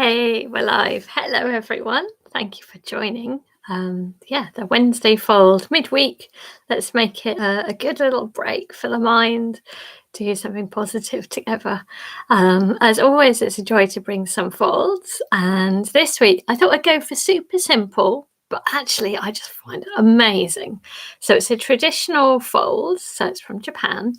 Hey, we're live. Hello, everyone. Thank you for joining. The Wednesday fold midweek. Let's make it a good little break for the mind to do something positive together. As always, it's a joy to bring some folds. And this week, I thought I'd go for super simple, but actually, I just find it amazing. So it's a traditional fold. So it's from Japan,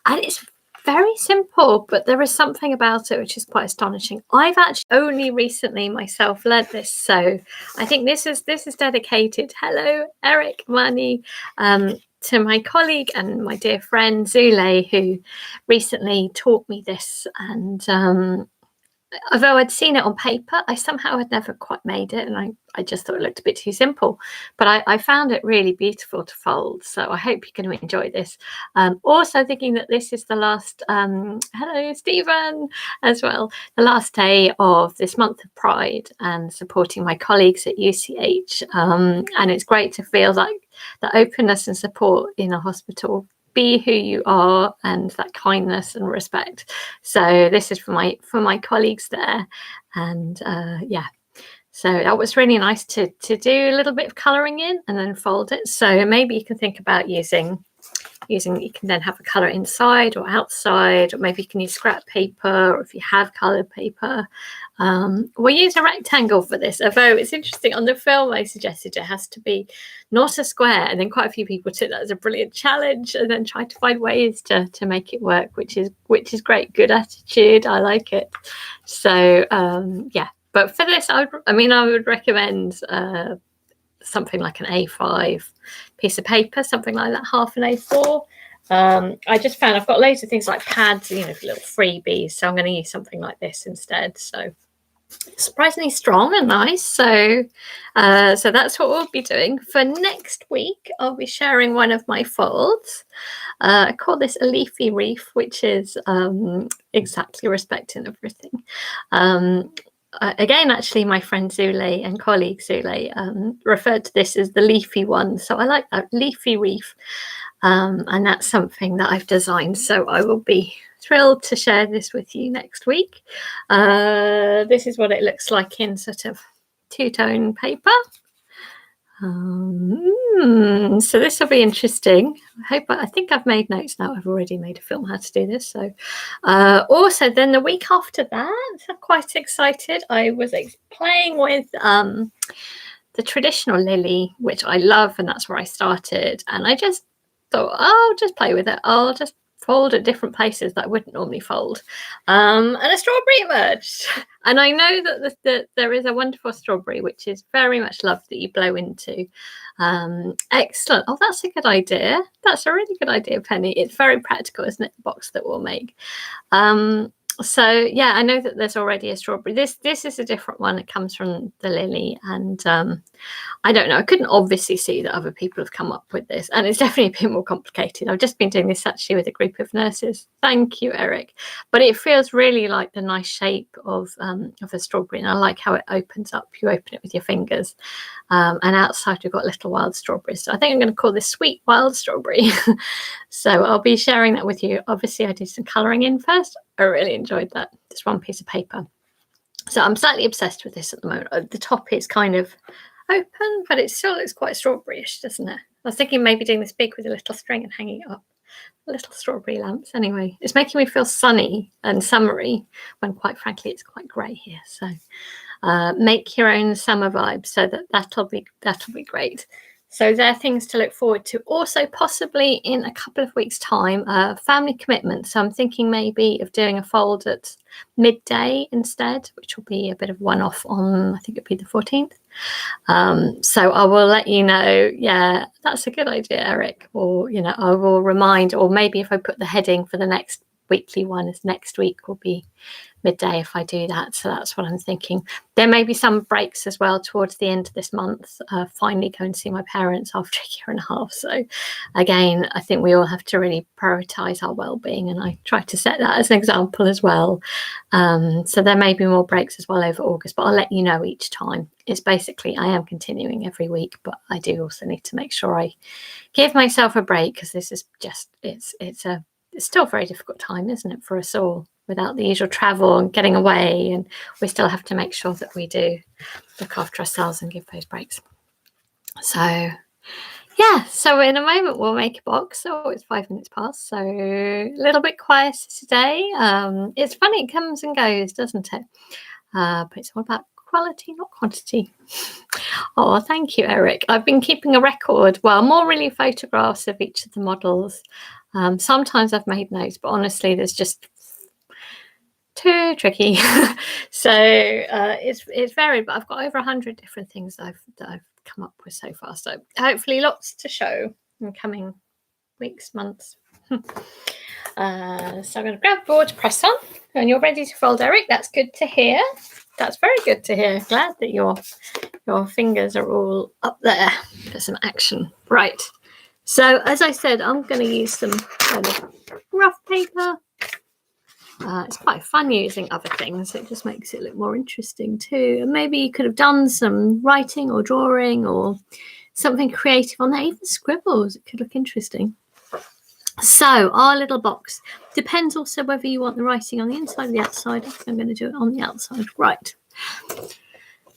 and it's very simple, but there is something about it which is quite astonishing. I've actually only recently myself learned this, so I think this is dedicated. Hello, Eric, Mani, to my colleague and my dear friend Zule, who recently taught me this. And although I'd seen it on paper, I somehow had never quite made it, and I just thought it looked a bit too simple. But I found it really beautiful to fold, so I hope you're going to enjoy this. Also thinking that this is the last, hello Stephen, as well, the last day of this month of Pride and supporting my colleagues at UCH. And it's great to feel like the openness and support in a hospital. Be who you are, and that kindness and respect. So this is for my colleagues there, and so that was really nice to do a little bit of colouring in and then fold it. So maybe you can think about using you can then have a colour inside or outside, or maybe you can use scrap paper, or if you have coloured paper. We'll use a rectangle for this, although it's interesting, on the film I suggested it has to be not a square, and then quite a few people took that as a brilliant challenge and then tried to find ways to make it work, which is great. Good attitude. I like it. So but for this I would recommend something like an A5 piece of paper, something like that, half an A4. I just found I've got loads of things like pads, for little freebies, so I'm going to use something like this instead. So surprisingly strong and nice. So that's what we'll be doing. For next week, I'll be sharing one of my folds. I call this a leafy reef, which is exactly respecting everything. Again, actually, my friend Zule and colleague Zule referred to this as the leafy one. So I like that, leafy reef. And that's something that I've designed. So I will be thrilled to share this with you next week. This is what it looks like in sort of two-tone paper. So this will be interesting. I think I've made notes now. I've already made a film how to do this. So also then the week after that, I'm quite excited. I was playing with the traditional lily, which I love, and that's where I started. And I just thought, I'll just play with it. I'll just fold at different places that I wouldn't normally fold. And a strawberry emerged. And I know that there is a wonderful strawberry, which is very much loved, that you blow into. Excellent. Oh, that's a good idea. That's a really good idea, Penny. It's very practical, isn't it? The box that we'll make. So yeah, I know that there's already a strawberry. This is a different one. It comes from the lily, and I don't know. I couldn't obviously see that other people have come up with this, and it's definitely a bit more complicated. I've just been doing this actually with a group of nurses. Thank you, Eric. But it feels really like the nice shape of a strawberry, and I like how it opens up. You open it with your fingers, and outside we've got little wild strawberries. So I think I'm going to call this sweet wild strawberry. So I'll be sharing that with you. Obviously, I did some colouring in first. I really enjoyed that. Just one piece of paper. So I'm slightly obsessed with this at the moment. The top is kind of open, but it still looks quite strawberryish, doesn't it? I was thinking maybe doing this big with a little string and hanging it up. Little strawberry lamps. Anyway, it's making me feel sunny and summery when, quite frankly, it's quite grey here. So make your own summer vibe. So that'll be great. So there are things to look forward to. Also, possibly in a couple of weeks' time, family commitment. So I'm thinking maybe of doing a fold at midday instead, which will be a bit of one-off on, I think it'll be the 14th. So I will let you know. Yeah, that's a good idea, Eric. Or, I will remind, or maybe if I put the heading for the next weekly one, as next week will be midday if I do that. So that's what I'm thinking. There may be some breaks as well towards the end of this month. Finally go and see my parents after a year and a half. So again, I think we all have to really prioritise our well-being, and I try to set that as an example as well. So there may be more breaks as well over August, but I'll let you know each time. It's basically, I am continuing every week, but I do also need to make sure I give myself a break, because this is just, it's still a very difficult time, isn't it, for us all? without the usual travel and getting away, and we still have to make sure that we do look after ourselves and give those breaks. So yeah, so in a moment we'll make a box. Oh, it's 5 minutes past, so a little bit quieter today. It's funny, it comes and goes, doesn't it? But it's all about quality, not quantity. Oh, thank you, Eric. I've been keeping a record, well, more really photographs of each of the models. Sometimes I've made notes, but honestly, there's just too tricky. So it's varied, but I've got over 100 different things that I've come up with so far. So hopefully lots to show in coming weeks, months. So I'm going to grab the board to press on, and you're ready to fold, Eric. That's good to hear. That's very good to hear. Glad that your fingers are all up there for some action. Right. So as I said, I'm going to use some kind of rough paper. It's quite fun using other things. It just makes it look more interesting too. And maybe you could have done some writing or drawing or something creative on there, even scribbles. It could look interesting. So our little box depends also whether you want the writing on the inside or the outside. I'm going to do it on the outside. Right.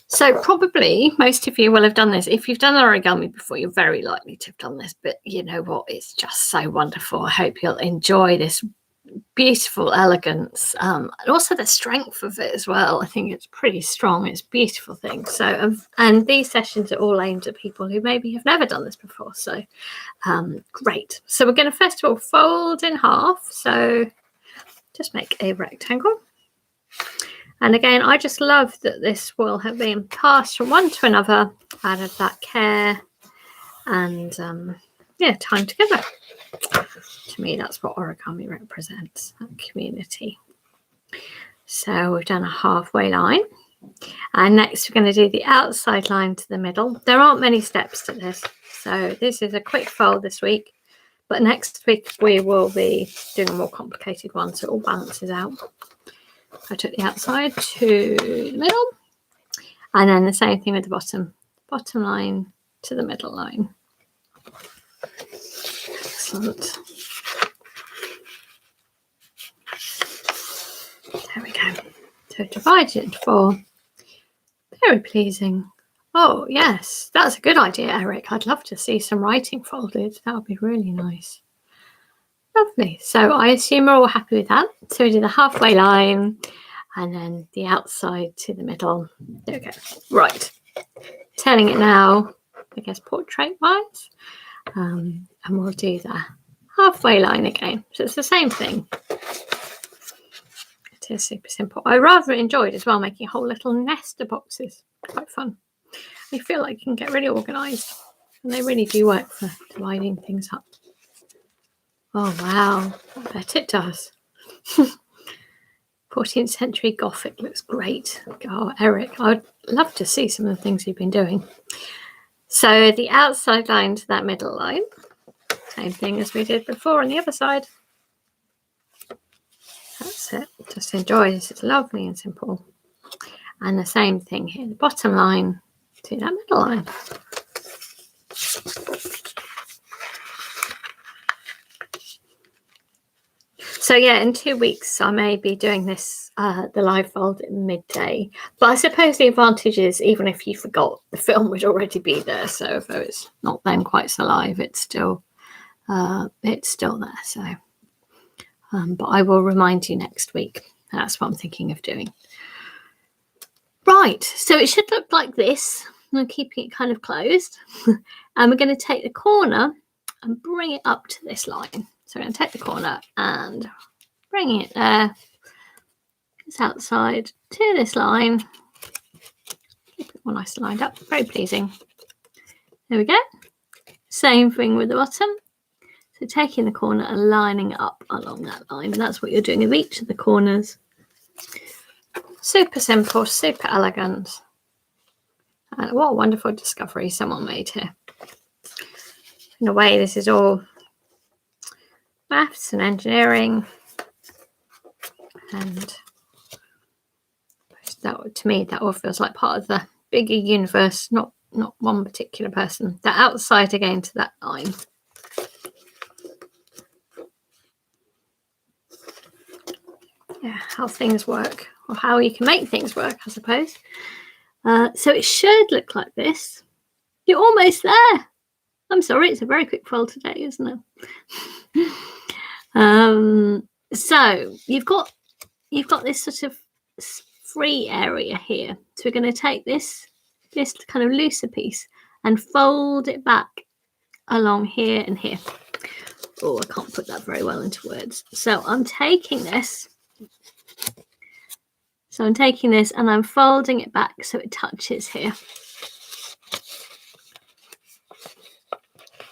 So probably most of you will have done this. If you've done origami before, you're very likely to have done this. But you know what? It's just so wonderful. I hope you'll enjoy this beautiful elegance, and also the strength of it as well. I think it's pretty strong. It's a beautiful thing. So and these sessions are all aimed at people who maybe have never done this before. So great. So we're going to first of all fold in half. So just make a rectangle. And again, I just love that this will have been passed from one to another out of that care and time together. To me, that's what origami represents, that community. So we've done a halfway line. And next we're going to do the outside line to the middle. There aren't many steps to this. So this is a quick fold this week. But next week we will be doing a more complicated one, so it all balances out. I took the outside to the middle. And then the same thing with the bottom line to the middle line. Excellent. There we go. So divide it into 4. Very pleasing. Oh, yes, that's a good idea, Eric. I'd love to see some writing folded. That would be really nice. Lovely. So I assume we're all happy with that. So we do the halfway line and then the outside to the middle. There we go. Right. Turning it now, I guess, portrait-wise. And we'll do the halfway line again. So it's the same thing. It is super simple. I rather enjoyed as well making a whole little nest of boxes. Quite fun. I feel like you can get really organised. And they really do work for dividing things up. Oh, wow. I bet it does. 14th century Gothic looks great. Oh, Eric, I'd love to see some of the things you've been doing. So the outside line to that middle line. Same thing as we did before on the other side. That's it. Just enjoy this. It's lovely and simple. And the same thing here. The bottom line to that middle line. So yeah, in 2 weeks I may be doing this, the live fold at midday. But I suppose the advantage is even if you forgot, the film would already be there. So though it's not then quite so live, it's still there. So, but I will remind you next week. That's what I'm thinking of doing. Right, so it should look like this. I'm keeping it kind of closed, and we're going to take the corner and bring it up to this line. So we're going to take the corner and bring it there. It's outside to this line. Keep it all nice and lined up. Very pleasing. There we go. Same thing with the bottom. So taking the corner and lining it up along that line. And that's what you're doing with each of the corners. Super simple, super elegant. And what a wonderful discovery someone made here. In a way, this is all maths and engineering, and that, to me, that all feels like part of the bigger universe, not one particular person. The outside again to that line. Yeah, how things work, or how you can make things work, I suppose. So it should look like this. You're almost there. I'm sorry, it's a very quick fold today, isn't it? So you've got this sort of free area here. So we're going to take this kind of looser piece and fold it back along here and here. Oh, I can't put that very well into words. So I'm taking this. And I'm folding it back so it touches here.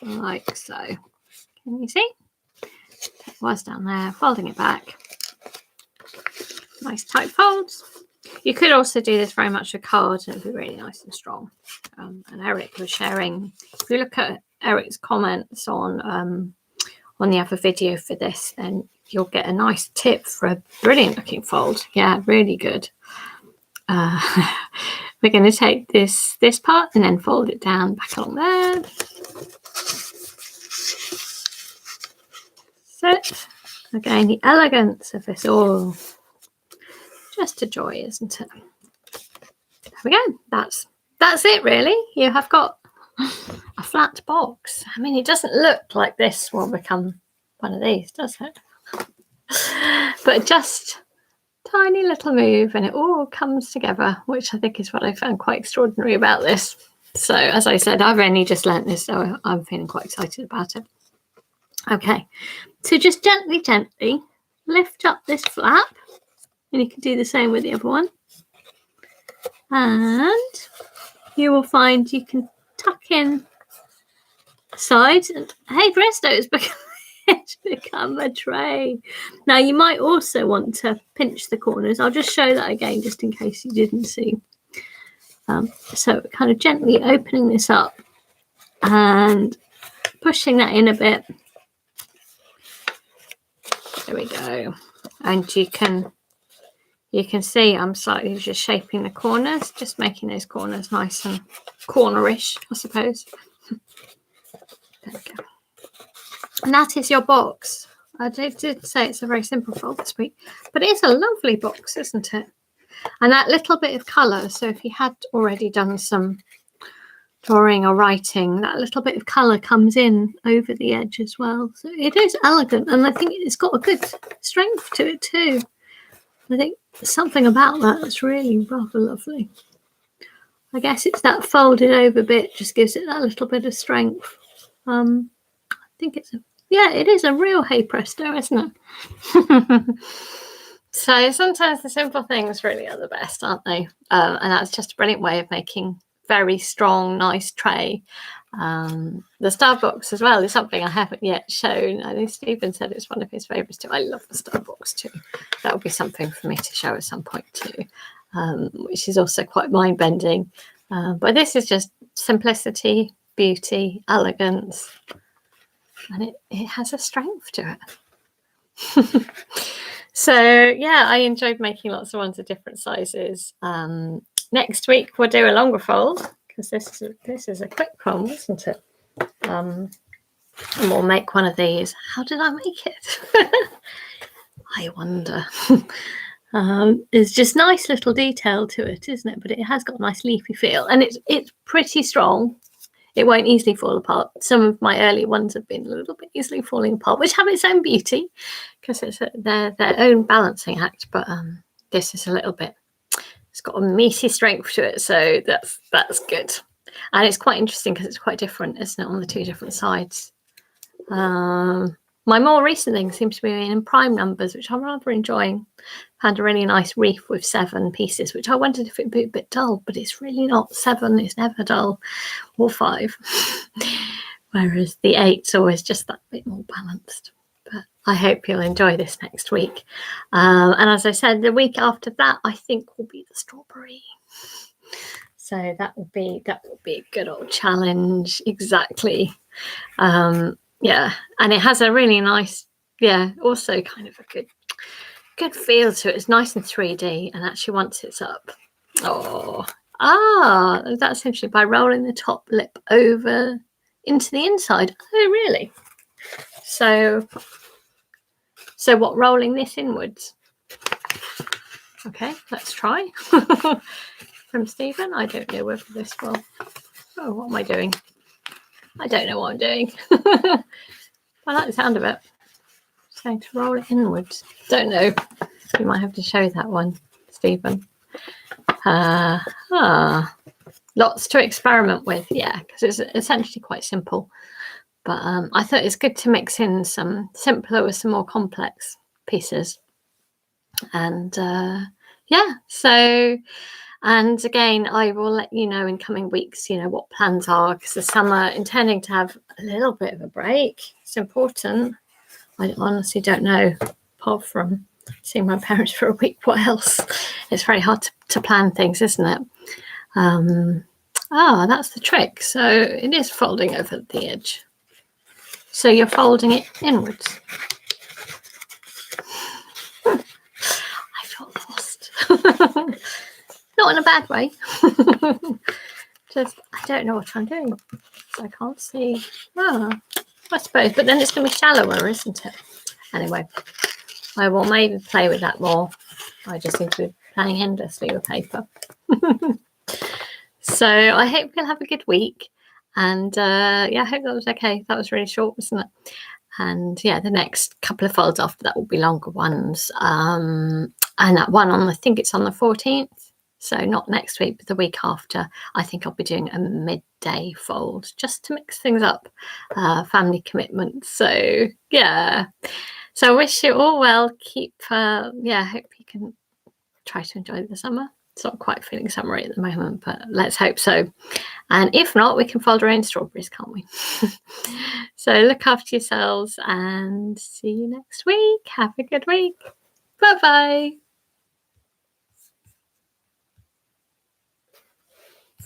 Like so. Can you see? It was down there, folding it back. Nice tight folds. You could also do this very much with cards and it would be really nice and strong. And Eric was sharing, if you look at Eric's comments on the other video for this, then you'll get a nice tip for a brilliant looking fold. Yeah, really good. We're going to take this part and then fold it down back along there. So again, the elegance of this all, just a joy, isn't it? There we go. That's it really. You have got a flat box. I mean, it doesn't look like this will become one of these, does it? But just tiny little move and it all comes together, which I think is what I found quite extraordinary about this. So as I said, I've only just learnt this, so I'm feeling quite excited about it. Okay, so just gently lift up this flap, and you can do the same with the other one. And you will find you can tuck in sides, and hey presto, it's become a tray. Now you might also want to pinch the corners. I'll just show that again just in case you didn't see. So kind of gently opening this up and pushing that in a bit. There we go. And you can see I'm slightly just shaping the corners, just making those corners nice and cornerish, I suppose. There we go. And that is your box. I did say it's a very simple fold this week, but it's a lovely box, isn't it? And that little bit of colour, so if you had already done some drawing or writing, that little bit of colour comes in over the edge as well. So it is elegant, and I think it's got a good strength to it too. I think something about that's really rather lovely. I guess it's that folded over bit just gives it that little bit of strength. I think it is a real hey presto, isn't it? So sometimes the simple things really are the best, aren't they? And that's just a brilliant way of making very strong, nice tray. The star box as well is something I haven't yet shown. I think Stephen said it's one of his favourites too. I love the star box too. That would be something for me to show at some point too, which is also quite mind-bending. But this is just simplicity, beauty, elegance, and it has a strength to it. So yeah, I enjoyed making lots of ones of different sizes. Next week we'll do a longer fold because this is a quick one, isn't it? And we'll make one of these. How did I make it? I wonder. There's just nice little detail to it, isn't it? But it has got a nice leafy feel, and it's pretty strong. It won't easily fall apart. Some of my early ones have been a little bit easily falling apart, which have its own beauty because it's their own balancing act. But this is a little bit. It's got a meaty strength to it, so that's good. And it's quite interesting because it's quite different, isn't it, on the two different sides. My more recent thing seems to be in prime numbers, which I'm rather enjoying. Had a really nice wreath with 7 pieces, which I wondered if it'd be a bit dull, but it's really not. 7 is never dull, or 5. Whereas the 8's always just that bit more balanced. But I hope you'll enjoy this next week. And as I said, the week after that, I think will be the strawberry. So that will be a good old challenge. Exactly. Yeah, and it has a really nice, also kind of a good feel to it. It's nice and 3D, and actually once it's up, that's interesting. By rolling the top lip over into the inside. Oh, really? So what? Rolling this inwards? Okay, let's try. From Stephen. I don't know whether this will... Oh, what am I doing? I don't know what I'm doing. I like the sound of it. Just going to roll it inwards. Don't know. You might have to show that one, Stephen. Lots to experiment with, yeah, because it's essentially quite simple. But I thought it's good to mix in some simpler with some more complex pieces. And yeah, so, and again, I will let you know in coming weeks, you know, what plans are, because the summer, intending to have a little bit of a break. It's important. I honestly don't know, apart from seeing my parents for a week, what else? It's very hard to plan things, isn't it? That's the trick. So it is folding over the edge. So you're folding it inwards. I feel lost. Not in a bad way. Just, I don't know what I'm doing. So I can't see. I suppose, but then it's going to be shallower, isn't it? Anyway, I will maybe play with that more. I just seem to be playing endlessly with paper. So I hope you'll have a good week. And yeah, I hope that was okay. That was really short, wasn't it? And yeah, the next couple of folds after that will be longer ones. And that one I think it's on the 14th. So not next week, but the week after, I think I'll be doing a midday fold just to mix things up, family commitments. So yeah, so I wish you all well. Hope you can try to enjoy the summer. It's not quite feeling summery at the moment, but let's hope so. And if not, we can fold our own strawberries, can't we? So look after yourselves and see you next week. Have a good week. Bye-bye.